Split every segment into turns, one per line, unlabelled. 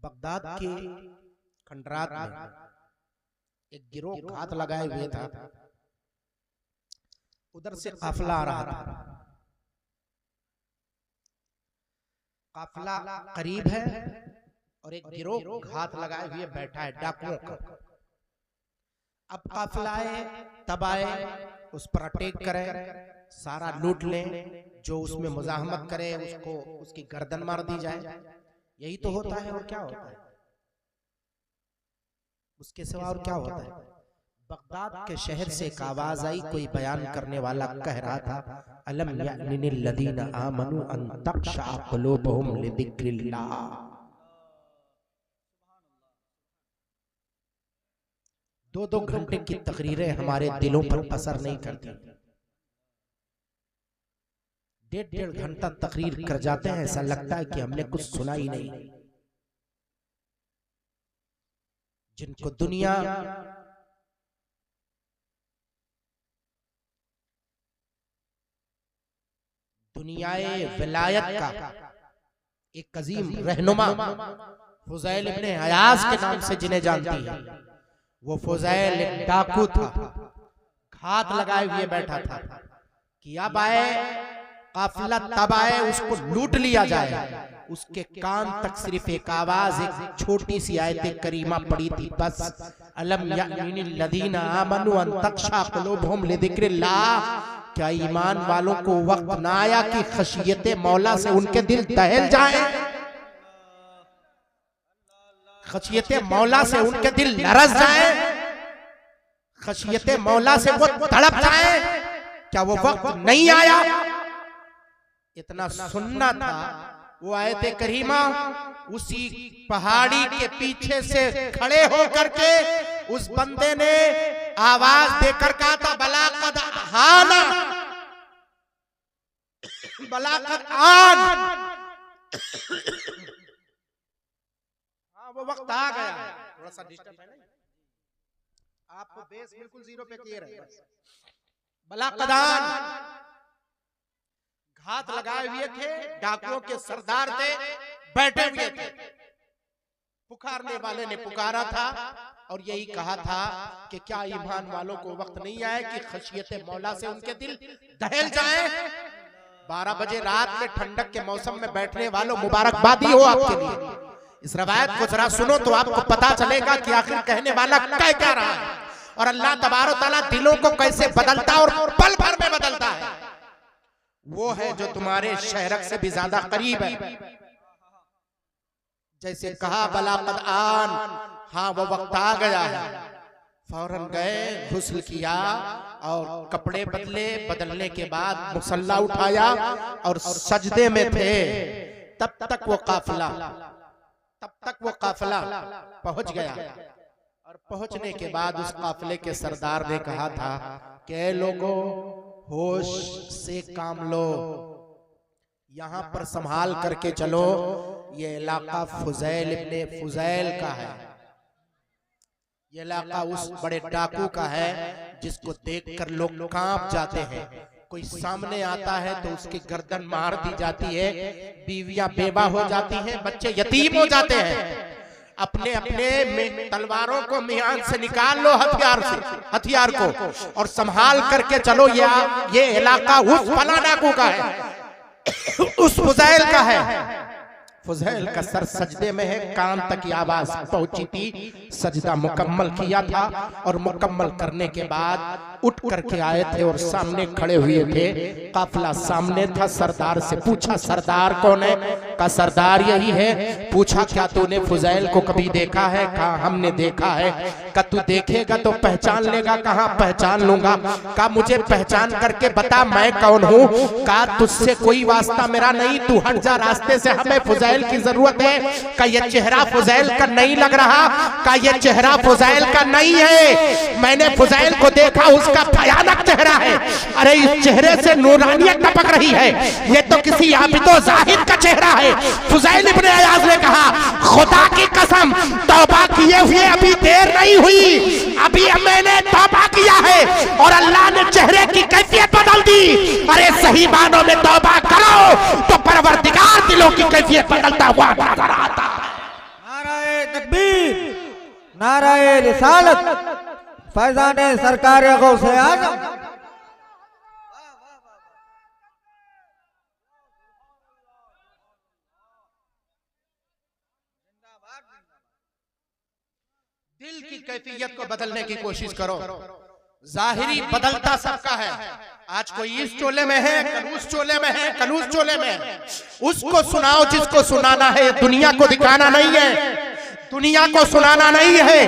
Baghdad के खंडरात में एक गिरोह हाथ लगाए हुए था। उधर से काफिला आ रहा था। काफिला करीब है और एक गिरोह हाथ लगाए हुए बैठा है डाकुओं का। अब काफिला आए तब आए उस पर अटैक करें, सारा लूट लें, जो उसमें मुजाहमत करे उसको उसकी गर्दन मार दी जाए। यही तो होता है और क्या होता है, उसके सिवा और क्या होता है। बगदाद के शहर से एक आवाज आई, कोई बयान करने वाला कह रहा था, अलम यअनिल लदीना आमनु अन तख्शा कुलूबुहुम लिज़िक्रिल्लाह। दो घंटे की तकरीरें हमारे दिलों पर असर नहीं करती। डेढ़ घंटा तकरीर कर जाते हैं, ऐसा लगता है कि हमने कुछ सुना ही नहीं। जिनको दुनियाए विलायत का एक अजीम रहनुमा फुज़ैल इब्ने अयाज़ के नाम से जिन्हें जानती है, वो फुज़ैल एक डाकू था, घात लगाए हुए बैठा था कि अब आए काफिला तब आए उसको लूट लिया जाए। उसके कान तक सिर्फ एक आवाज, एक छोटी सी आयत करीमा पड़ी थी, बस अलम यअनिल लदीना आमनु अन तख्शा कुलूबुहुम लिज़िक्रिल्लाह। क्या ईमान वालों को वक्त ना आया कि खशियते मौला से उनके दिल दहल जाए, खशियते मौला से उनके दिल लरज़ जाए, खशियते मौला से वो तड़प जाए। क्या वो वक्त नहीं आया? इतना सुनना था। वो आयत करीमा उसी पहाड़ी के पीछे से खड़े होकर के उस बंदे ने आवाज देकर कहा था, बलाकद आना, बलाकद आन। हाँ, वो वक्त आ गया। थोड़ा सा डिस्टर्ब है ना, आपको बेस बिल्कुल जीरो पे क्लियर है। बलाकद आन, हाथ लगाए हुए थे, डाकुओं के सरदार थे, बैठे हुए थे। पुकारने वाले ने पुकारा था और यही कहा था कि क्या ईमान वालों को वक्त नहीं आया कि खशियते मौला से उनके दिल दहल जाए। 12 बजे रात में ठंडक के मौसम में बैठने वालों, मुबारकबादी हो आपके लिए। इस रवायत को जरा सुनो तो आपको पता चलेगा कि आखिर कहने वाला क्या रहा है और अल्लाह तबारक तआला दिलों को कैसे बदलता और पल भर में बदलता है। वो है जो तुम्हारे शहरक से भी ज्यादा करीब है। जैसे कहा बलाकद आन, हाँ वो वक्त आ गया है। फौरन गए, गुस्ल किया और कपड़े बदले, बदलने के बाद मुसल्ला उठाया और सजदे में थे। तब तक वो काफिला पहुंच गया और पहुंचने के बाद उस काफिले के सरदार ने कहा था कि लोगों, होश से काम लो, यहां पर संभाल करके चलो। ये इलाका फुज़ैल इब्ने फुज़ैल का है। ये इलाका उस बड़े डाकू का है जिसको देखकर लोग कांप जाते हैं। कोई सामने आता है तो उसकी गर्दन मार दी जाती है, बीवियां बेवा हो जाती हैं, बच्चे यतीम हो जाते हैं। अपने अपने तलवारों को मियान से निकाल लो, हथियार को, और संभाल करके चलो। ये इलाका उस फला डाकू का है, उस फुज़ैल का है। फुज़ैल का सर सजदे में है, कान तक की आवाज पहुंची थी। सजदा मुकम्मल किया था और मुकम्मल करने के बाद उठ करके आए थे और सामने खड़े हुए थे। काफिला सामने था। सरदार से पूछा, सरदार कौन है? का सरदार यही है। पूछा, क्या तूने फुज़ैल को कभी देखा है? कहा हमने देखा है। का तू देखेगा तो पहचान लेगा? कहा पहचान लूंगा। का मुझे पहचान करके बता मैं कौन हूँ? का तुझसे कोई वास्ता मेरा नहीं, तू हट जा रास्ते से, हमें फुज़ैल की जरूरत है। का ये चेहरा फुज़ैल का नहीं लग रहा? का ये चेहरा फुज़ैल का नहीं है, मैंने फुज़ैल को देखा, उसका भयानक चेहरा है। अरे इस चेहरे से नूरानियत टपक रही है, ये तो किसी आबिदो ज़ाहिद का चेहरा है। फुज़ैल इब्ने अयाज़ ने कहा, खुदा की कसम तौबा किए हुए अभी देर नहीं हुई, अभी मैंने तौबा किया है और अल्लाह ने चेहरे की कैफियत बदल दी। अरे सही मानों में तौबा करो तो परवरदिगार दिलों की कैफियत बदलता हुआ नजर आता है।
नाराए रिसालत फैजाने सरकार गौसे आजम।
दिल की कैफियत को बदलने की कोशिश करो। जाहिरी बदलता सबका है। आज कोई इस चोले में है, कल उस चोले में है, कल उस चोले में है। उसको सुनाओ जिसको सुनाना है, दुनिया को दिखाना नहीं है, दुनिया को सुनाना नहीं है।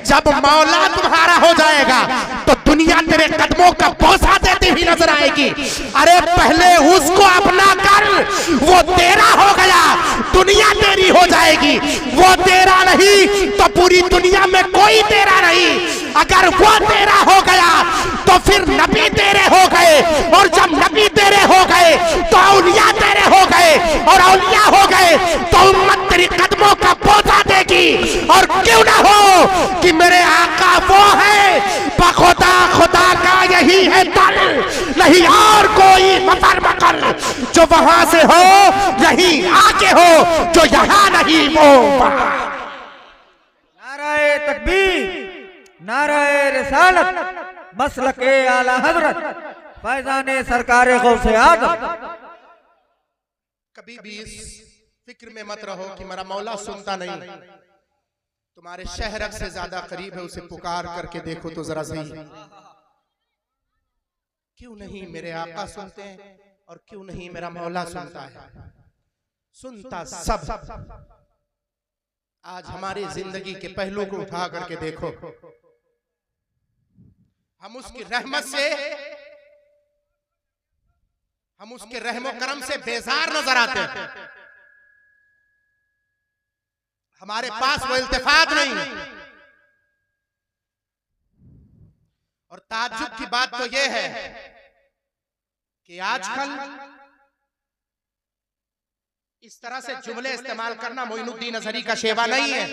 जब मौला तुम्हारा हो जाएगा तो दुनिया तेरे कदमों का बोझा देती हुई नजर आएगी। अरे पहले उसको अपना कर, वो तेरा हो गया, दुनिया तेरी हो जाएगी। वो तेरा नहीं तो पूरी दुनिया में कोई तेरा नहीं। अगर वो तेरा हो गया तो फिर नबी तेरे हो गए, और जब नबी तेरे हो गए तो औलिया तेरे हो गए, और औलिया हो गए तो उम्मत तेरी कदमों का बोझा देगी। और क्यों ना हो कि मेरे आका वो है, बखुदा खुदा का यही है दल, नहीं और कोई मफर मकर जो वहां से हो, यही आके हो जो यहाँ नहीं वो।
नाराए तकबीर, नाराए रिसालत मसलके आला हजरत फैजाने सरकार गौसे आजम।
कभी भी इस फिक्र में मत रहो कि मेरा मौला सुनता नहीं। तुम्हारे शहर से ज्यादा करीब है, उसे पुकार करके देखो तो जरा सही। क्यों नहीं मेरे आका सुनते हैं, और क्यों नहीं मेरा मौला सुनता है? सुनता सब। आज हमारी जिंदगी के पहलू को उठा करके देखो। हम उसकी रहमत से, हम उसके रहमो करम से बेजार नजर आते हैं। हमारे पास वो इल्तिफात नहीं। और ताज्जुब की बात तो यह है कि आजकल इस तरह से जुमले इस्तेमाल करना मोइनुद्दीन अजहरी का शेवा नहीं है।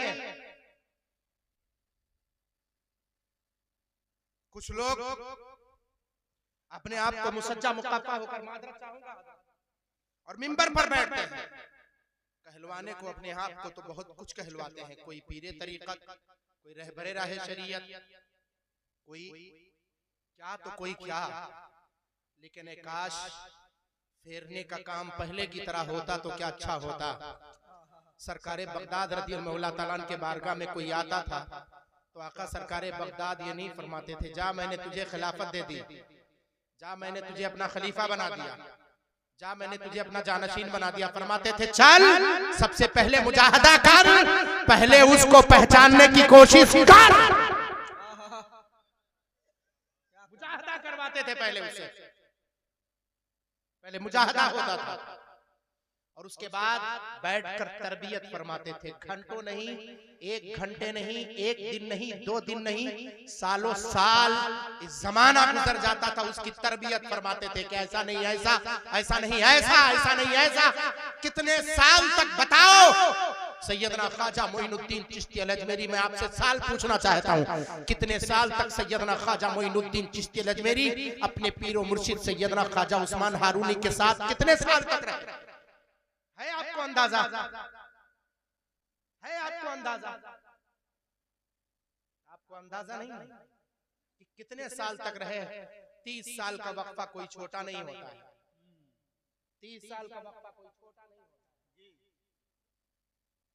कुछ लोग अपने आप को मुसज्जा मुकाफा होकर मादरत चाहूंगा और मिंबर पर बैठते हैं। कहलवाने को अपने आप को तो बहुत कुछ कहलवाते हैं। कोई पीरे तरीकत, कोई रहबरे राहे शरीयत, कोई क्या तो कोई क्या। लेकिन एक काश फेरने का काम पहले की तरह होता तो क्या अच्छा होता। सरकारे बगदाद रज़ियल्लाहु ताला अन्हु के बारगाह में कोई आता था तो आका सरकारे बगदाद ये नहीं फरमाते थे, जा मैंने तुझे खिलाफत दे दी, जा मैंने तुझे अपना खलीफा बना दिया, जा मैंने तुझे अपना जानशीन बना दिया। फरमाते थे चल सबसे पहले मुजाहदा कर, पहले उसको पहचानने की कोशिश कर। मुजाहदा करवाते थे पहले उससे, पहले मुजाहदा होता था और उसके बाद बैठकर तरबियत फरमाते थे। घंटों नहीं, एक घंटे नहीं, एक दिन नहीं, 2 दिन नहीं, सालों साल इस जमाना गुजर जाता था, उसकी तरबियत फरमाते थे कि ऐसा नहीं ऐसा, ऐसा नहीं ऐसा, ऐसा नहीं ऐसा। कितने साल तक बताओ। सैयदना ख्वाजा मोइनुद्दीन चिश्ती अल-अजमेरी, मैं आपसे साल पूछना चाहता हूँ, कितने साल तक सैयदना ख्वाजा मोइनुद्दीन चिश्ती अल-अजमेरी अपने पीरो मुर्शिद सैयदना ख्वाजा उस्मान हारूनी के साथ कितने साल तक रहे? है आपको अंदाजा? है आपको अंदाजा? आपको अंदाजा नहीं कि कितने साल तक रहे? 30 साल का वक्फा कोई छोटा नहीं होता है। 30 साल का वक्फा कोई छोटा नहीं होता।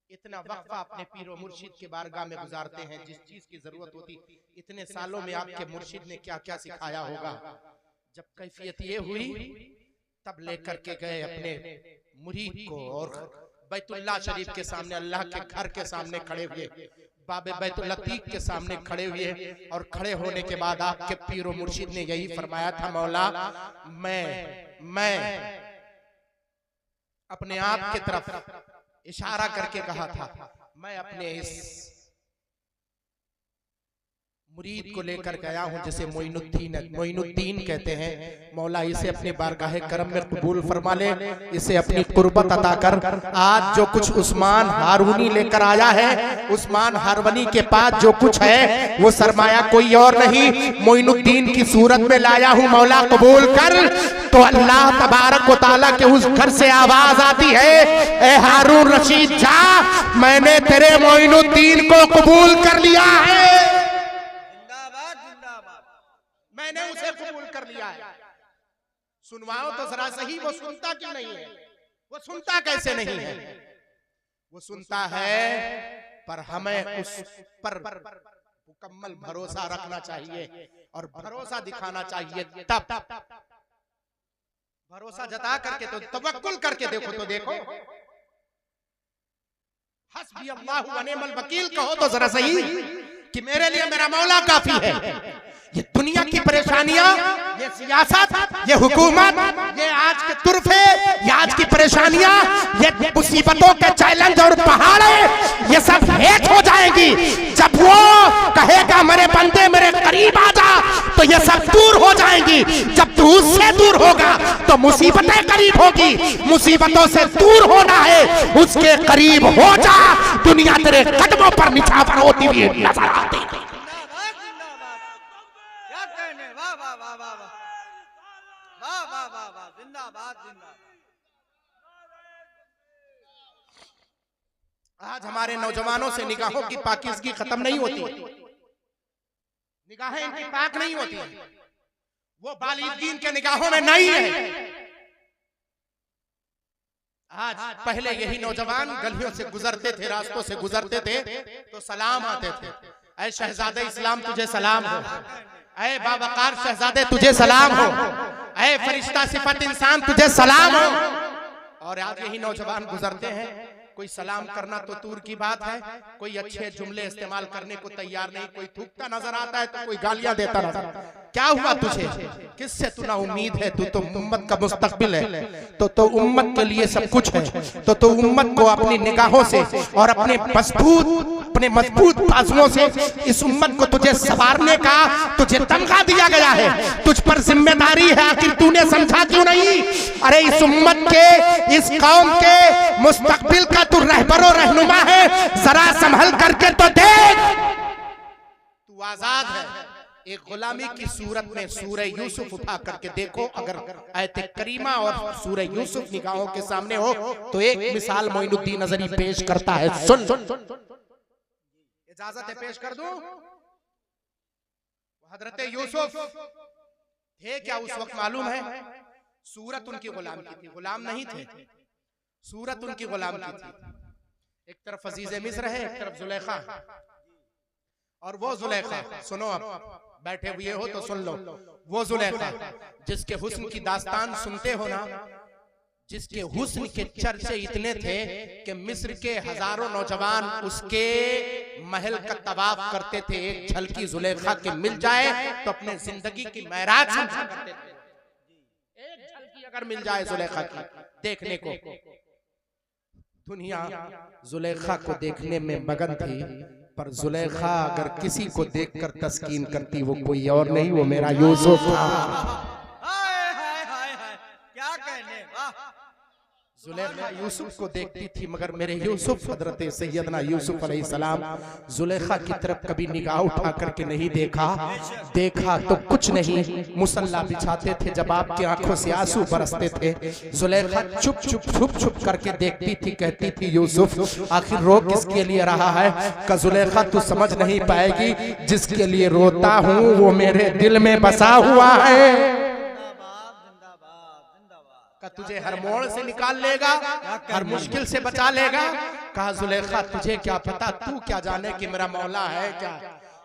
इतना वक्फा अपने पीरो मुर्शिद के बारगाह में गुजारते हैं, जिस चीज की जरूरत होती। इतने सालों में आपके मुर्शिद ने क्या क्या सिखाया होगा। जब कैफियत ये हुई तब लेकर के गए अपने मुरीद को और बैतुल्लाह शरीफ के सामने, अल्लाह के घर के सामने खड़े हुए, बाबे बैतुल अतीक के सामने खड़े हुए। और खड़े होने के बाद आपके पीरो मुर्शिद ने यही फरमाया था, मौला मैं अपने आप की तरफ इशारा करके कहा था, मैं अपने इस मुरीद को लेकर के आया हूं जिसे मोइनुद्दीन कहते हैं। मौला इसे अपनी बारगाह करम में कबूल फरमा ले, इसे अपनी कुर्बत अता कर। आज जो कुछ उस्मान हारूनी लेकर आया है, उस्मान हारवनी के पास जो कुछ है वो सरमाया कोई और नहीं, मोइनुद्दीन की सूरत में लाया हूं। मौला कबूल कर। तो अल्लाह तबारक व तआला के उस घर से आवाज आती है, ए हारून रशीद जा, मैंने तेरे मोइनुद्दीन को कबूल कर लिया है, मैंने उसे कबूल कर लिया है। सुनवाओ तो जरा सही, वो सुनता क्यों नहीं है? वो सुनता कैसे नहीं है? वो सुनता है, पर हमें उस पर मुकम्मल भरोसा रखना चाहिए और भरोसा दिखाना चाहिए। तब भरोसा जता करके तो तवक्कुल करके देखो तो देखो, हस्बी अल्लाह व निअमल वकील कहो तो जरा सही कि मेरे लिए मेरा मौला काफी है। ये दुनिया की परेशानियां, ये सियासत, ये हुकूमत, ये आज के तुरफे, ये आज की परेशानियां, ये मुसीबतों के चैलेंज और पहाड़े, ये सब हेट हो जाएंगी जब वो कहेगा मेरे बंदे मेरे करीब आ जा, तो ये सब दूर हो जाएंगी। जब तू उससे दूर होगा तो मुसीबतें करीब होगी। मुसीबतों से दूर होना है, उसके करीब हो जा, दुनिया तेरे कदमों पर निछावर होती हुई नजर आती है। आज हमारे नौजवानों से निगाहों की पाकीज़गी खत्म नहीं होती, निगाहें इनकी पाक नहीं होती, वो बालिगीन के निगाहों में नहीं है। आज पहले यही नौजवान गलियों से गुजरते थे, रास्तों से गुजरते थे तो सलाम आते थे, ऐ शहजादे इस्लाम तुझे सलाम हो, ऐ बावकार शहजादे तुझे सलाम हो, ऐ फरिश्ता सिफत इंसान तुझे सलाम हो। और आज यही नौजवान गुजरते हैं, कोई सलाम करना तो दूर की बात है, कोई अच्छे जुमले इस्तेमाल करने को तैयार नहीं, कोई थूकता नजर आता है तो कोई गालियां देता नजर। क्या हुआ तुझे? किससे तू ना उम्मीद है? तू तो उम्मत का मुस्तकबिल है, तो उम्मत के लिए सब कुछ है, तो उम्मत को अपनी निगाहों से और अपने मजबूत बाजुओं से इस उम्मत को तुझे संवारने का तुझे तमगा दिया गया है, तुझ पर जिम्मेदारी है। आखिर तूने समझा क्यों नहीं? अरे इस उम्मत के, इस कौम के मुस्तकबिल का तू रहबरो रहनुमा है, जरा संभल करके तो देख, तू आजाद है। एक गुलामी की सूरत में सूरह यूसुफ उठा करके देखो, अगर आयत करीमा और सूरह यूसुफ निगाहों के सामने हो तो एक मिसाल मोइनुद्दीन नजरी पेश करता है। सुन, इजाजत है पेश कर दूं? हजरत यूसुफ थे क्या उस वक्त मालूम है? सूरत उनकी गुलाम की थी, गुलाम नहीं थे, सूरत उनकी गुलाम की थी। एक तरफ अजीज मिस्र है, एक तरफ जुलेखा, और वो जुलेखा, सुनो अब बैठे हुए हो तो सुन लो, वो जुलेखा जिसके हुस्न की दास्तान सुनते हो ना, जिसके हुस्न के चर्चे इतने थे कि मिस्र के हजारों नौजवान उसके महल का तवाफ करते थे। एक झलकी जुलेखा के मिल जाए तो अपने जिंदगी की महराज समझा करते थे। एक झलकी अगर मिल जाए जुलेखा की देखने को, दुनिया जुलेखा को देखने में मगन थी, पर जुलेखा अगर किसी को देखकर तस्कीन करती वो कोई और नहीं, वो मेरा यूसुफ था।
क्या कहने, वाह।
जुलेखा यूसुफ को देखती थी, मगर मेरे यूसुफ हजरत सैयदना यूसुफ अलैहिस्सलाम जुलेखा की तरफ कभी निगाह उठा करके नहीं देखा। देखा तो कुछ नहीं, मुसल्ला बिछाते थे, जब आपकी आंखों से आंसू बरसते थे जुलेखा चुप चुप करके देखती थी, कहती थी यूसुफ आखिर रो किसके लिए रहा है? का जुलेखा तू समझ नहीं पाएगी, जिसके लिए रोता हूँ वो मेरे दिल में बसा हुआ है, का तुझे हर मोड़ से निकाल लेगा, हर मुश्किल से बचा लेगा। कहा जुलेखा तुझे क्या पता, तू क्या जाने कि मेरा मौला है क्या?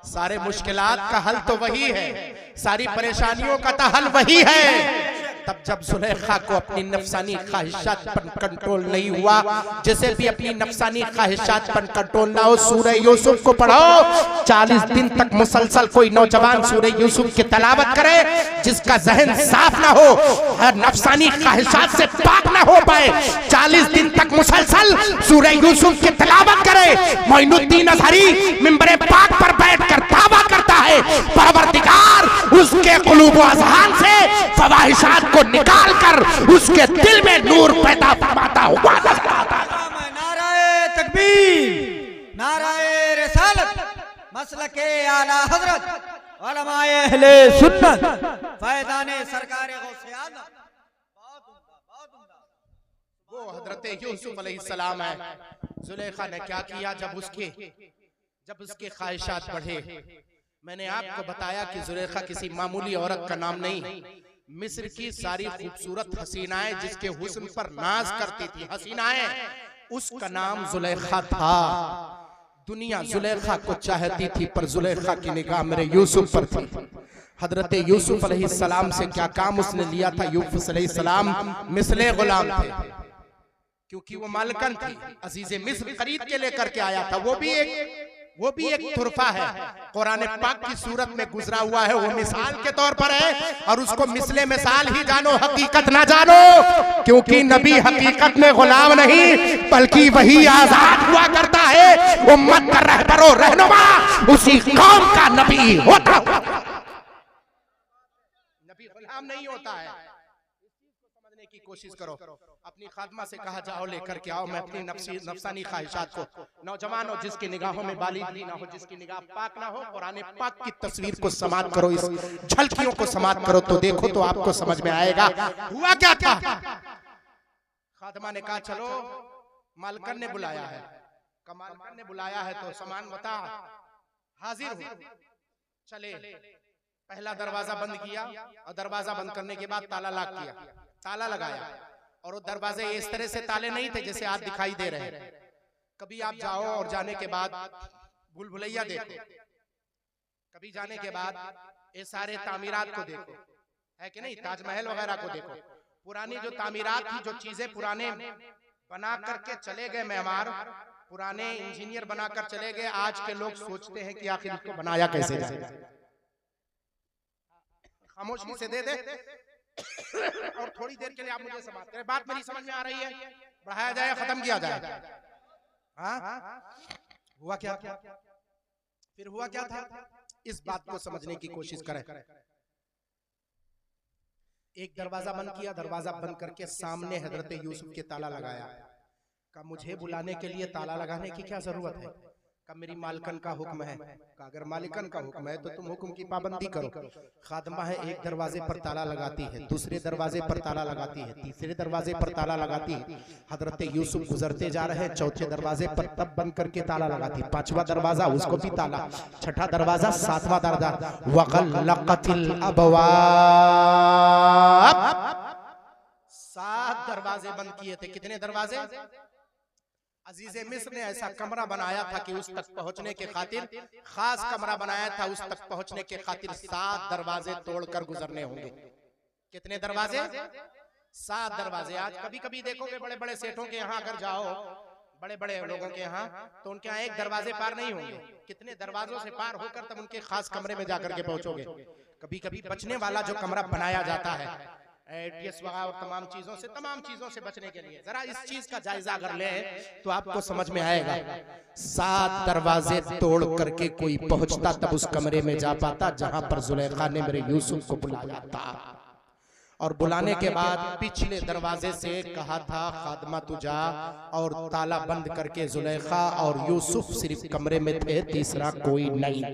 सारे मुश्किलात का हल तो वही है, सारी परेशानियों का तो हल वही है। तब जब जुलेखा को अपनी नफसानी ख्वाहिशात पर कंट्रोल नहीं हुआ, जैसे भी अपनी नफसानी ख्वाहिशात पर कंट्रोल ना हो, सूरह यूसुफ को पढ़ो। 40 दिन तक मुसलसल कोई नौजवान सूरह यूसुफ की तलावत करे, जिसका जहन साफ ना हो, नफसानी ख्वाहिशात से पाक ना हो पाए, 40 दिन तक मुसलसल सूरह यूसुफ की तलावत करे। मोइनुद्दीन अज़हरी मिंबरे पाक पर बैठकर दावा करता है, परवरदिगार उसके कुलूब व अज़हान से फवाहिशात को निकाल कर उसके दिल में नूर पैदा फरमाता हुआ नजर आता है।
नाराए तकबीर, नाराए रिसालत, मसलके आला हजरत, उलमाए अहले सुन्नत, फैज़ाने सरकारे गौसे आज़म। बहुत उम्दा, बहुत उम्दा।
वो हजरत यूसुफ अलैहिस्सलाम है। जुलेखा ने क्या किया जब उसके ख्वाहिशात बढ़े। मैंने आपको बताया कि जुलेखा किसी मामूली औरत का नाम नहीं, मिस्र की सारी खूबसूरत हसीनाएं जिसके हुस्न पर नाज करती थी हसीनाएं, उसका नाम जुलेखा था। दुनिया जुलेखा को चाहती थी, पर जुलेखा की निगाह मेरे यूसुफ पर थी। हजरत यूसुफ अलैहिस्सलाम से क्या काम उसने लिया था? यूसुफ अलैहिस्सलाम मिस्र गुलाम थे, क्योंकि वो मालकन थी, अजीज़े मिस्र खरीद के लेकर के आया था। वो भी एक तुरफा है, कुरान पाक की सूरत में गुजरा हुआ है, वो मिसाल के तौर पर है। और उसको मिसले मिसाल ही जानो, हकीकत ना जानो, क्योंकि नबी हकीकत में गुलाम नहीं बल्कि वही आजाद हुआ करता है। उम्मत का रहबर और रहनुमा उसी कौम का नबी होता है, नबी गुलाम नहीं होता है। समझने की कोशिश करो। अपनी खादमा से कहा जाओ लेकर के आओ, मैं अपनी नफसानी ख्वाहिशात को, नौजवान हो जिसकी निगाहों में बालिगी ना हो, जिसकी निगाह पाक ना हो, कुरान पाक की तस्वीर को समात करो, इस झलकियों को समात करो, तो देखो तो आपको समझ में आएगा हुआ क्या था। खादमा ने कहा चलो, मालकन ने बुलाया है, मालकन ने बुलाया है तो सामान बता, हाजिर हो। चले, पहला दरवाजा बंद किया, और दरवाजा बंद करने के बाद ताला लॉक किया, ताला लगाया। और वो दरवाजे इस तरह से ताले नहीं थे जैसे आज दिखाई दे रहे हैं। कभी आप जाओ और जाने के बाद भूल भुलैया देखो, कभी जाने के बाद ये सारे तामीरात को देखो, है कि नहीं, ताजमहल वगैरह को देखो। पुरानी जो तामीरात थी, जो चीजें पुराने बना करके चले गए मेहमान, पुराने इंजीनियर बनाकर चले गए, आज के लोग सोचते हैं कि आखिर इसको बनाया कैसे जाए। खामोशी से दे दे और थोड़ी देर के लिए आप मुझे समाप्त करें। बात मेरी समझ में आ रही है? बढ़ाया जाए, खत्म किया जाए। हाँ, हुआ क्या? फिर हुआ क्या था? इस बात को समझने की कोशिश करें। एक दरवाजा बंद किया, दरवाजा बंद करके सामने हजरत यूसुफ के ताला लगाया। का मुझे बुलाने के लिए ताला लगाने की क्या जरूरत है? का मेरी मालकन का हुक्म है। का अगर मालिकन का हुक्म है तो तुम हुक्म की पाबंदी करो। खादमा है, एक दरवाजे पर ताला लगाती है, दूसरे दरवाजे पर ताला लगाती है, तीसरे दरवाजे पर ताला लगाती है। हजरत यूसुफ गुजरते जा रहे हैं, चौथे दरवाजे पर तब बंद करके ताला लगाती, पांचवा दरवाजा उसको भी ताला, छठा दरवाजा, सातवां दरवाजा, वगल्लक़तिल अबवाब, 7 दरवाजे बंद किए थे। कितने दरवाजे? अजीज़े मिस्र ने ऐसा कमरा बनाया था कि उस तक पहुंचने के खातिर, खास कमरा बनाया था, उस तक पहुंचने के खातिर 7 दरवाजे तोड़कर गुजरने होंगे। कितने दरवाजे? 7 दरवाजे। आज कभी कभी देखोगे बड़े बड़े सेठों के यहाँ अगर जाओ, बड़े बड़े लोगों के यहाँ, तो उनके यहाँ एक दरवाजे पार नहीं होंगे, कितने दरवाजों से पार होकर तब उनके खास कमरे में जाकर के पहुंचोगे। कभी कभी बचने वाला जो कमरा बनाया जाता है एटीएस वगैरह और तमाम चीजों से बचने के लिए, जरा इस चीज का जायजा अगर ले तो आपको समझ में आएगा। 7 दरवाजे तोड़ करके कोई पहुंचता तब उस कमरे में जा पाता जहां पर जुलेखा ने मेरे यूसुफ को बुलाया था। और बुलाने के बाद पिछले दरवाजे से कहा था खादमा तू जा, और ताला बंद करके जुलेखा और यूसुफ सिर्फ कमरे में थे, तीसरा कोई नहीं।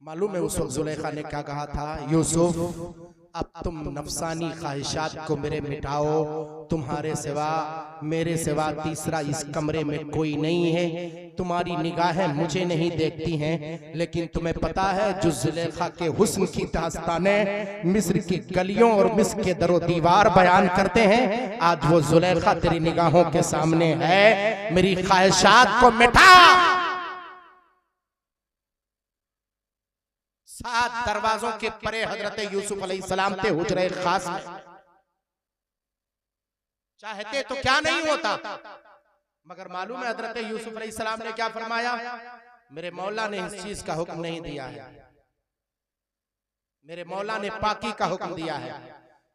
मालूम है उस वक्त जुलेखा ने क्या कहा था? यूसुफ, अब तुम नफसानी ख्वाहिशात को मेरे मिटाओ, तुम्हारे सिवा, मेरे सिवा तीसरा इस कमरे में कोई नहीं है। तुम्हारी निगाहें मुझे नहीं देखती हैं, लेकिन तुम्हें पता है जो जुलेखा के हुस्न की दास्तानें मिस्र की गलियों और मिस्र के दरो दीवार बयान करते हैं, आज वो जुलेखा तेरी निगाहों के सामने है। मेरी ख्वाहिशात को मिटा, 7 दरवाजों के परे हजरत यूसुफ अलैहिस्सलाम थे हुजरे खास में। चाहते तो क्या नहीं होता, मगर मालूम है हजरत यूसुफ अलैहिस्सलाम ने क्या फरमाया, मेरे मौला ने इस चीज का हुक्म नहीं दिया है, मेरे मौला ने पाकी का हुक्म दिया है,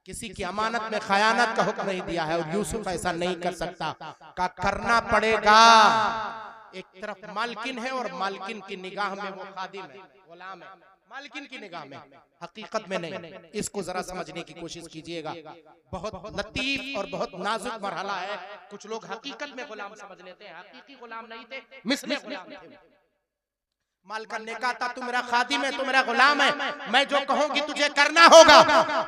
किसी की अमानत में खयानत का हुक्म नहीं दिया है। और यूसुफ ऐसा नहीं कर सकता, का करना पड़ेगा। एक तरफ मालकिन है और मालकिन की निगाह में वो खादिम है, गुलाम है, मालकिन की निगाह में, हकीकत में नहीं। इसको जरा समझने की कोशिश कीजिएगा, बहुत लतीफ और बहुत नाजुक मरहला है। कुछ लोग हकीकत में गुलाम समझ लेते हैं, हकीकी गुलाम नहीं थे, मिस्र गुलाम थे। मालकन ने कहा था तू मेरा खादिम है, तू मेरा गुलाम है, मैं जो कहूंगी तुझे करना होगा।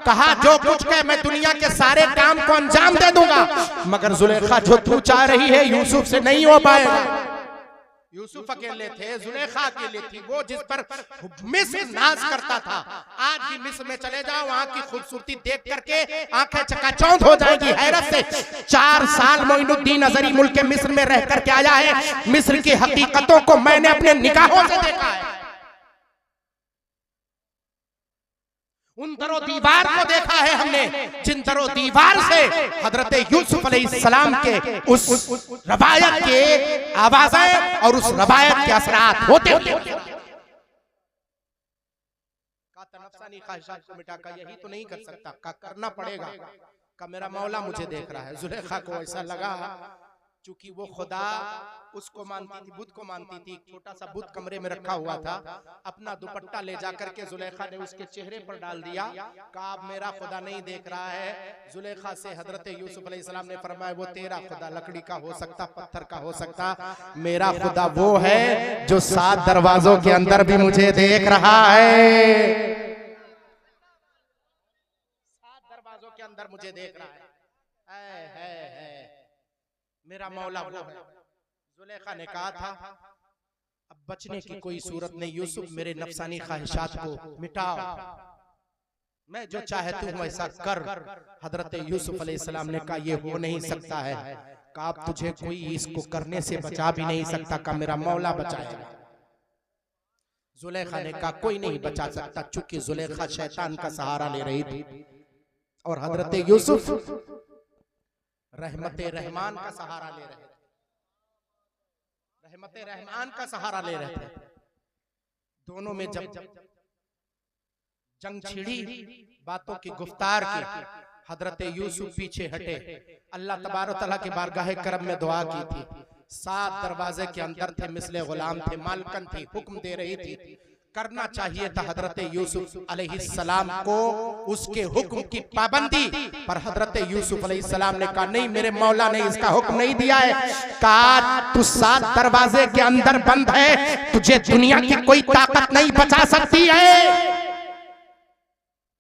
कहा जो कुछ कहे मैं दुनिया के सारे काम को अंजाम दे दूंगा, मगर जुलेखा जो तू चाह रही है यूसुफ से नहीं हो पाएगा। यूसुफ अकेले थे, जुलेखा अकेले थी, वो जिस पर मिस्र नाज करता था। आज भी मिस्र में चले जाओ, वहां की खूबसूरती देख करके आंखें चकाचौंध हो जाएगी हैरत से। 4 साल मोइनुद्दीन अजहरी मुल्क मिस्र में रह करके आया है, मिस्र की हकीकतों को मैंने अपने निगाहों से देखा है। उन दरो दीवार को देखा है हमने, जिन दरो दीवार से हजरत यूसुफ अलैहिस्सलाम के उस रवायत के आवाज़ें और उस रवायत के असरात होते होते नफ्सानी ख्वाहिशात को मिटा कर यही तो नहीं कर सकता, का करना पड़ेगा, का मेरा मौला मुझे देख रहा है। जुलेखा को ऐसा लगा, चूंकि वो खुदा उसको मानती थी, बुत को मानती थी, एक छोटा सा बुत कमरे में रखा हुआ था, अपना दुपट्टा ले जाकर के जुलेखा ने उसके चेहरे पर डाल दिया। कहा अब मेरा खुदा नहीं देख रहा है। जुलेखा से हजरत यूसुफ अलैहिस्सलाम ने फरमाया वो तेरा खुदा लकड़ी का हो सकता, पत्थर का हो सकता, मेरा खुदा वो है जो 7 दरवाजों के अंदर भी मुझे देख रहा है। 7 दरवाजों के अंदर मुझे देख रहा है, मेरा मौला वो है। जुलेखा ने कहा था अब बचने की कोई सूरत नहीं, यूसुफ मेरे नफसानी ख्वाहिशात को मिटाओ, मैं जो चाहती हूँ ऐसा कर। हजरत यूसुफ अलैहिस्सलाम ने कहा ये हो नहीं सकता है, कहा अब तुझे कोई इसको करने से बचा भी नहीं सकता, का मेरा मौला बचाएगा। जुलेखा ने कहा कोई नहीं बचा सकता, चूंकि जुलेखा शैतान का सहारा ले रही थी और हजरत यूसुफ रहमते रहमान का सहारा ले रहे थे, रहमते रहमान का सहारा ले रहे थे। दोनों में जब जंग छिड़ी, बातों की गुफ्तार की, हजरत यूसुफ पीछे हटे, अल्लाह तबारक तआला के बारगाह करम में दुआ की थी। 7 दरवाजे के अंदर थे, मिसले गुलाम थे, मालकन थी, हुक्म दे रही थी। करना चाहिए था हजरत यूसुफ अलैहिस्सलाम को उसके हुक्म की पाबंदी, पर हजरत यूसुफ अलैहिस्सलाम ने कहा नहीं, मेरे मौला ने इसका हुक्म नहीं दिया है। कहा तू 7 दरवाजे के अंदर बंद है, तुझे दुनिया की कोई ताकत नहीं बचा सकती है,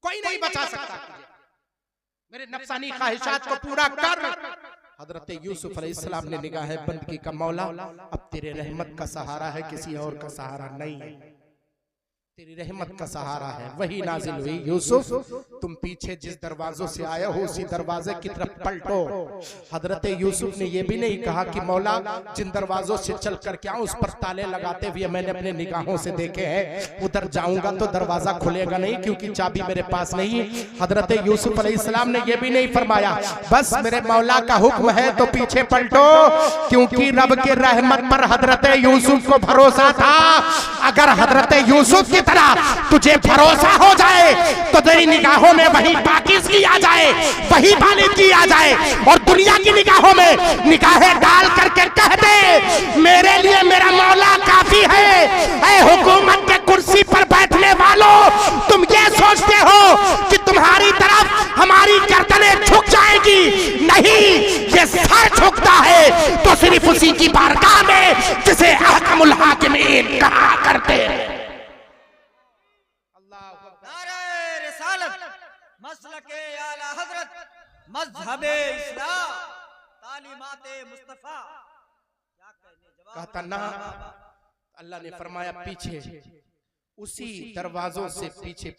कोई नहीं बचा सकता, मेरे नफसानी ख्वाहिशात को पूरा कर। हजरत यूसुफ अलैहिस्सलाम ने निगाहें बंद की, का मौला अब तेरे रहमत का सहारा है, किसी और का सहारा नहीं है, तेरी रहमत का सहारा है। वही नाजिल हुई, यूसुफ तुम पीछे जिस दरवाजों से आए हो उसी दरवाजे की तरफ पलटो। हजरत यूसुफ ने यह भी नहीं कहा कि मौला जिन दरवाजों से चल कर क्या उस पर ताले लगाते हुए मैंने अपने निगाहों से देखे हैं, उधर जाऊंगा तो दरवाजा खुलेगा नहीं क्योंकि चाबी मेरे पास नहीं। हजरत यूसुफ अलैहिस्सलाम ने यह भी नहीं फरमाया बस मेरे मौला का हुक्म है तो पीछे पलटो, क्योंकि रब के रहमत पर हजरत यूसुफ को भरोसा था। अगर हजरत यूसुफ की तरह तुझे भरोसा हो जाए तो तेरी निगाहों में वही पाकीज़गी आ जाए, वही बालिदगी आ जाए, और दुनिया की निगाहों में निगाहें डाल करके कह दे मेरे लिए मेरा मौला काफी है। ऐ हुकूमत के कुर्सी पर बैठने वालों, तुम ये सोचते हो कि तुम्हारी तरफ हमारी गर्दनें झुक जाएगी? नहीं, ये सर झुकता है तो सिर्फ उसी की बारगाह में जिसे अहकमुल हाकिमीन कहा करते हैं।
मसलके आला हजरत, मज़हबे इस्लाम, तालीमाते मुस्तफा। क्या कहने
कहता ना, अल्लाह ने फरमाया पीछे उसी दरवाजों से पीछे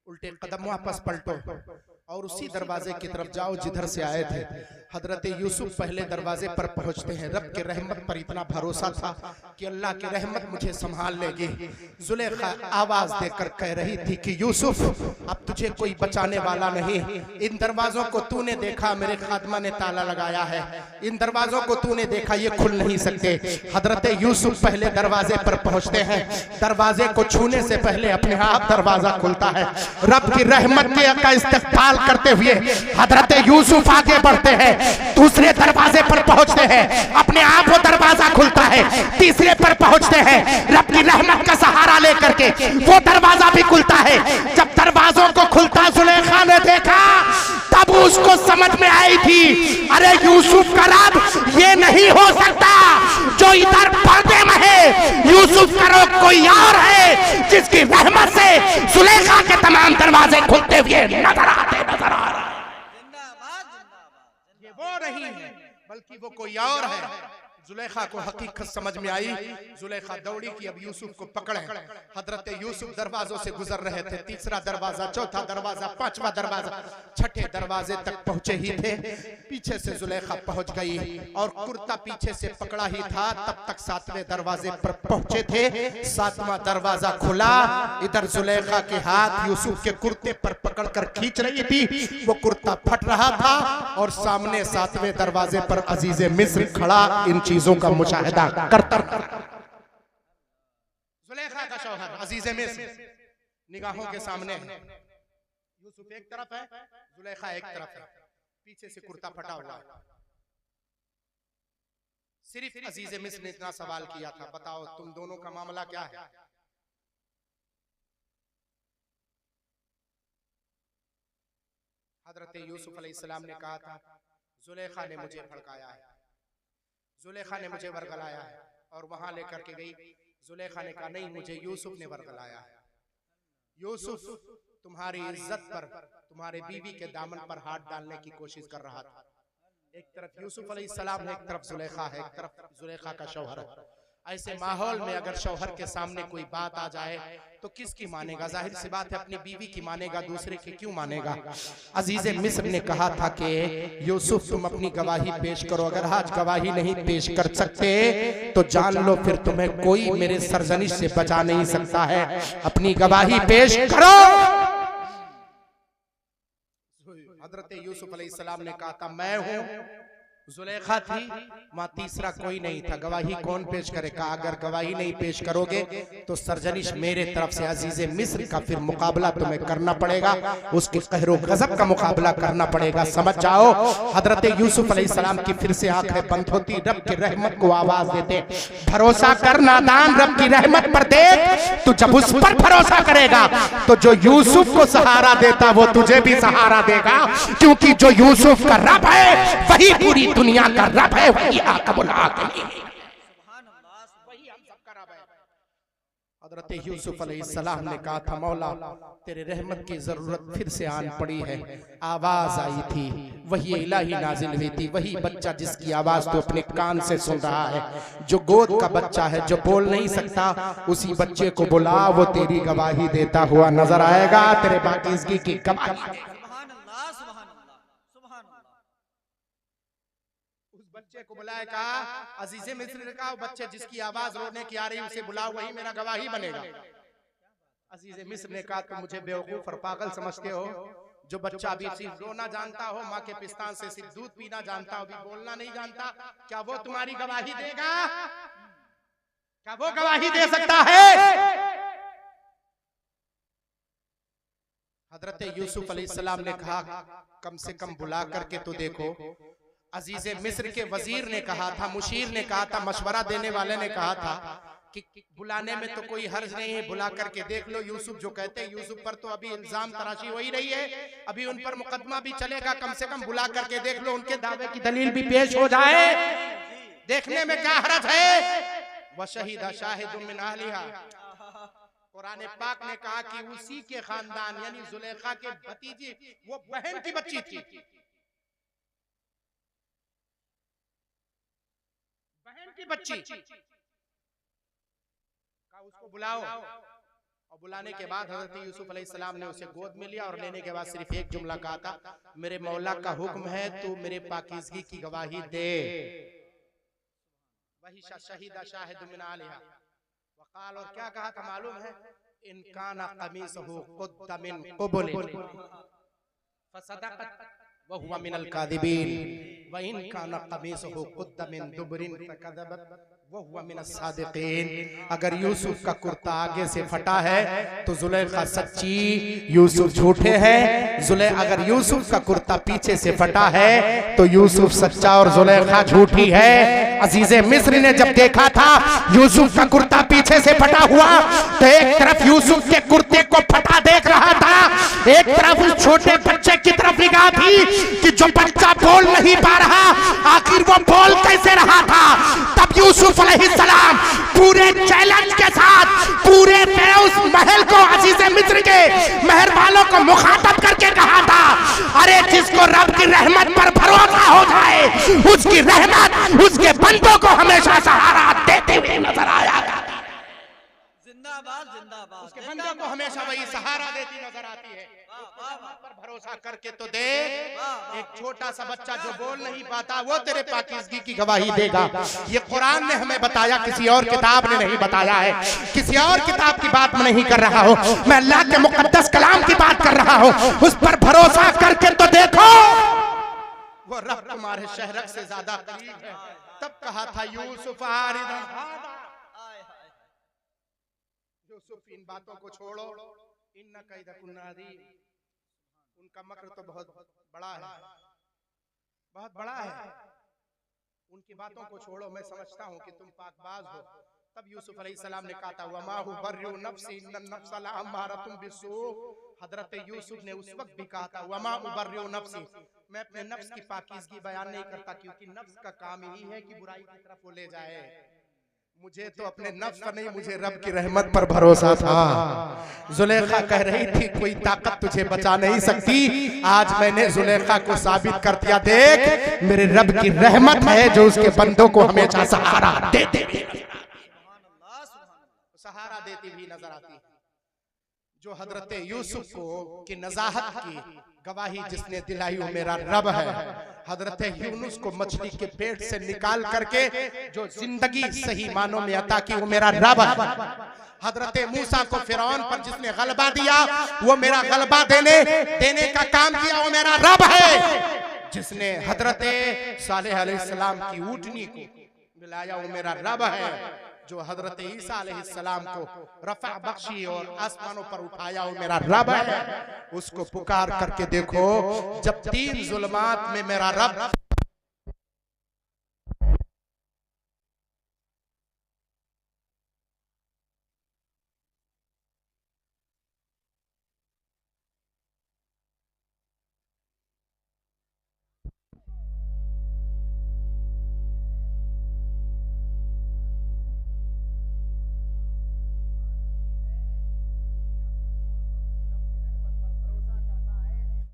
उल्टे कदम वापस पलटो। और उसी दरवाजे की तरफ जाओ जिधर से आए थे। हजरत यूसुफ पहले दरवाजे पर पहुंचते हैं। रब के रहमत पर इतना भरोसा था कि अल्लाह की रहमत मुझे संभाल लेगी। जुलेखा आवाज देकर कह रही थी कि यूसुफ, अब तुझे कोई बचाने वाला नहीं। इन दरवाजों को तूने देखा, मेरे खादमा ने ताला लगाया है। इन दरवाजों को तूने देखा, ये खुल नहीं सकते। हजरत यूसुफ पहले दरवाजे पर पहुंचते हैं। दरवाजे को छूने से पहले अपने आप दरवाजा खुलता है। रब की रहमत का इस्तेमाल करते हुए हजरत यूसुफ आगे बढ़ते हैं। दूसरे दरवाजे पर पहुंचते हैं, अपने आप वो दरवाजा खुलता है। तीसरे पर पहुंचते हैं, रब की रहमत का सहारा लेकर के वो दरवाजा भी खुलता है। जब दरवाजों को खुलता जुलेखा ने देखा, तब उसको समझ में आई थी, अरे यूसुफ का रब ये नहीं हो सकता जो इधर पर्दे में है। यूसुफ का रब कोई और है जिसकी रहमत से जुलेखा के तमाम दरवाजे खुलते हुए नजर आ रहे। ये वो नहीं है बल्कि वो कोई और है। जुलेखा को हकीकत समझ में आई। जुलेखा दौड़ी कि अब यूसुफ को पकड़े। हजरत यूसुफ दरवाजों से गुजर रहे थे। तीसरा दरवाजा, चौथा दरवाजा, पांचवा दरवाजा, छठे दरवाजे तक पहुंचे ही थे। पीछे से जुलेखा पहुंच गई और कुर्ता पीछे से पकड़ा ही था, तब तक सातवें दरवाजे पर पहुंचे थे। सातवां दरवाजा खुला। इधर जुलेखा के हाथ यूसुफ के कुर्ते पर पकड़कर खींच रही थी। वो कुर्ता फट रहा था और सामने सातवें दरवाजे पर अजीजे मिस्र खड़ा इन चीजों का मुशाहिदा करता। जुलेखा का शौहर अजीजे मिस्र निगाहों के सामने है। यूसुफ एक तरफ है, जुलेखा एक तरफ है। पीछे से कुर्ता फटा हुआ है। सिर्फ अजीजे मिस्र ने इतना सवाल किया था, बताओ तुम दोनों का मामला क्या है? हजरत यूसुफ अलैहिस्सलाम ने कहा था, जुलेखा ने मुझे भड़काया है, जुलेखा ने मुझे वर्गलाया है। और वहां लेकर के गई। जुलेखा ने कहा, नहीं, मुझे यूसुफ ने वर्गलाया है। यूसुफ तुम्हारी इज्जत पर, तुम्हारे बीवी के दामन पर हाथ डालने की कोशिश कर रहा था। एक तरफ यूसुफ अलैहिस्सलाम है, एक तरफ जुलेखा है, एक तरफ जुलेखा का शौहर है। ऐसे माहौल में अगर शौहर के सामने कोई बात आ जाए तो किसकी मानेगा? जाहिर सी बात है अपनी बीवी की मानेगा, दूसरे की क्यों मानेगा? अजीजे मिस्र ने कहा था कि यूसुफ तुम अपनी गवाही पेश करो। अगर आज गवाही नहीं पेश कर सकते तो जान लो फिर तुम्हें कोई मेरे सरजनिश से बचा नहीं सकता है। अपनी गवाही पेश करो। हजरत यूसुफ अलैहिस्सलाम ने कहा था, मैं हूं, जुलेखा थी, वहां तीसरा कोई नहीं था। गवाही कौन पेश करेगा? अगर गवाही नहीं पेश करोगे तो सरजनिश मेरे तरफ से अजीजे मिस्र का फिर मुकाबला तुम्हें करना पड़ेगा, उसके कहरो गजब का मुकाबला करना पड़ेगा। समझ जाओ। हजरत यूसुफ अलैहिस्सलाम की फिर से आंखें बंद होती, रब की रहमत को आवाज देते, भरोसा कर नादान, रब की रहमत पर देख। तू जब उस पर भरोसा करेगा तो जो यूसुफ को सहारा देता वो तुझे भी सहारा देगा, क्योंकि जो यूसुफ का रब है वही पूरी दुनिया का रब है, वही आकबुल आकमीन है, वही हम सबका रब है। हजरत यूसुफ अलैहिस्सलाम ने कहा था, मौला तेरे रहमत की जरूरत फिर से आन पड़ी है। आवाज आई थी, वही इलाही नाजिल हुई थी, वही बच्चा जिसकी आवाज तो अपने कान से सुन रहा है, जो गोद का बच्चा है, जो बोल नहीं सकता, उसी बच्चे को बुला, वो तेरी गवाही देता हुआ नजर आएगा, तेरे पाकीज़गी की गवाही। बच्चे को बुलाए, कहा अजीजे मिस्र ने कहा, बच्चे जिसकी आवाज रोने की आ रही उसे बुलाओ, वही मेरा गवाही बनेगा। अजीजे मिस्र ने कहा, तुम मुझे बेवकूफ और पागल समझते हो? जो बच्चा भी सिर्फ रोना जानता हो, माँ के पिस्तान से सिर्फ दूध पीना जानता हो, अभी बोलना नहीं जानता, क्या वो तुम्हारी गवाही देगा? क्या वो गवाही दे सकता है? हजरत यूसुफ अलैहिस्सलाम ने कहा, कम से कम बुला करके तो देखो। अजीजे मिस्र के वजीर ने कहा था, मुशीर ने कहा था, मशवरा देने वाले ने कहा था कि बुलाने में तो कोई हर्ज नहीं है, बुला करके देख लो। यूसुफ जो कहते हैं, यूसुफ पर तो अभी इल्जाम तराशी हो ही रही है, अभी उन पर मुकदमा भी चलेगा, कम से कम बुला करके देख लो, उनके दावे की दलील भी पेश हो जाए, देखने में क्या हर्ज है। वशहीदा शाहिदुम मिन अहलिहा, कुरान पाक ने कहा कि उसी के खानदान यानी जुलेखा के भतीजी, वो बहन की बच्ची थी, बहन की बच्ची का उसको बुलाओ। और बुलाने के बाद हजरत यूसुफ अलैहिस्सलाम ने उसे गोद में लिया और लेने के बाद सिर्फ एक जुमला कहा था, मेरे मौला का हुक्म है तू मेरे पाकीज़गी की गवाही दे। वही शहीदा शाहिद मिन आलिहा वक़ाल, और क्या कहा था मालूम है, इन काना कमीसहु कुद्द मिन क़ुबुल फसदक़त व हुवा मिनल काज़िबीन व इन काना कमीसहु कुद्द मिन दुबरिन फकज़बत व हुवा मिनस सादिक़ीन। अगर यूसुफ का कुर्ता आगे से फटा है तो जुलेखा सच्ची, यूसुफ झूठे हैं। अगर यूसुफ का कुर्ता पीछे से फटा है तो यूसुफ सच्चा और जुलेखा झूठी है। अजीज़े मिस्र ने जब देखा था यूसुफ का कुर्ता पीछे से फटा हुआ तो एक तरफ यूसुफ के कुर्ते को फटा देख रहा था, एक तरफ उस छोटे बच्चे की तरफ निगाह थी कि जो बच्चा बोल नहीं पा रहा आखिर वो बोल कैसे रहा था। तब यूसुफ अलैहिस्सलाम पूरे चैलेंज के साथ पूरे उस महल को, अजीज़े मिस्र के महल वालों को मुखातब करके कहा था, अरे जिसको रब की रहमत पर भरोसा हो जाए उसकी रहमत उसके बंदों को हमेशा सहारा देते हुए नजर आया।
जिंदाबाद जिंदाबाद,
उसके बंदों को हमेशा वही सहारा देती नजर आती है। पर भरोसा करके तो दे, एक छोटा सा बच्चा जो बोल नहीं पाता वो तेरे पाकीज़गी की गवाही देगा। ये कुरान ने हमें बताया, किसी और किताब ने नहीं बताया है। किसी और किताब की बात मैं नहीं कर रहा हूँ, मैं अल्लाह के मुकद्दस कलाम की बात कर रहा हूँ। उस पर भरोसा करके तो देखो, वो रब तुम्हारे शहरक से ज्यादा करीब है। तब कहा था यूसुफ यूसुफ इन बातों को छोड़ो, इन्ना कैदकुन्ना अज़ीम, उनका मक्र तो बहुत बड़ा है, बहुत बड़ा है। उनकी बातों को छोड़ो, मैं समझता हूँ कि तुम पाकबाज हो। तब यूसुफ अलैहिस्सलाम ने कहा था वमा उबर्रिउ नफ्सी इन्नन नफ्स लअम्मारतुम बिस्सू। हजरत यूसुफ ने उस वक्त भी कहा था वमा उबर्रिउ नफ्सी, मैं अपने नफ्स की पाकीज़गी बयान नहीं करता क्योंकि नफ्स का काम यही है कि बुराई की तरफ वो ले जाए। मुझे तो अपने नफ्स पर नहीं, मुझे रब की रहमत पर भरोसा था। जुलेखा कह रही थी कोई ताकत तुझे बचा नहीं सकती, आज मैंने जुलेखा को साबित कर दिया, देख मेरे रब की रहमत है जो उसके बंदों को हमेशा सहारा देती हुई नजर आती है। जो हजरत यूसुफ को की नजाहत की गवाही जिसने दिलाई वो मेरा रब है। हजरत यूनुस को मछली के पेट से निकाल करके जो जिंदगी सही मानों में अता की वो मेरा रब है। हजरत मूसा को फिरौन पर जिसने गलबा दिया वो मेरा गलबा देने का काम किया वो मेरा रब है। जिसने हजरत सालेह अलैहिस्सलाम की ऊँटनी को मिलाया वो मेरा रब है। जो हजरत ईसा अलैहिस्सलाम को रफ़ा बख्शी और आसमानों पर उठाया वो मेरा रब है। उसको पुकार करके देखो, जब 3 जुल्मात में मेरा रब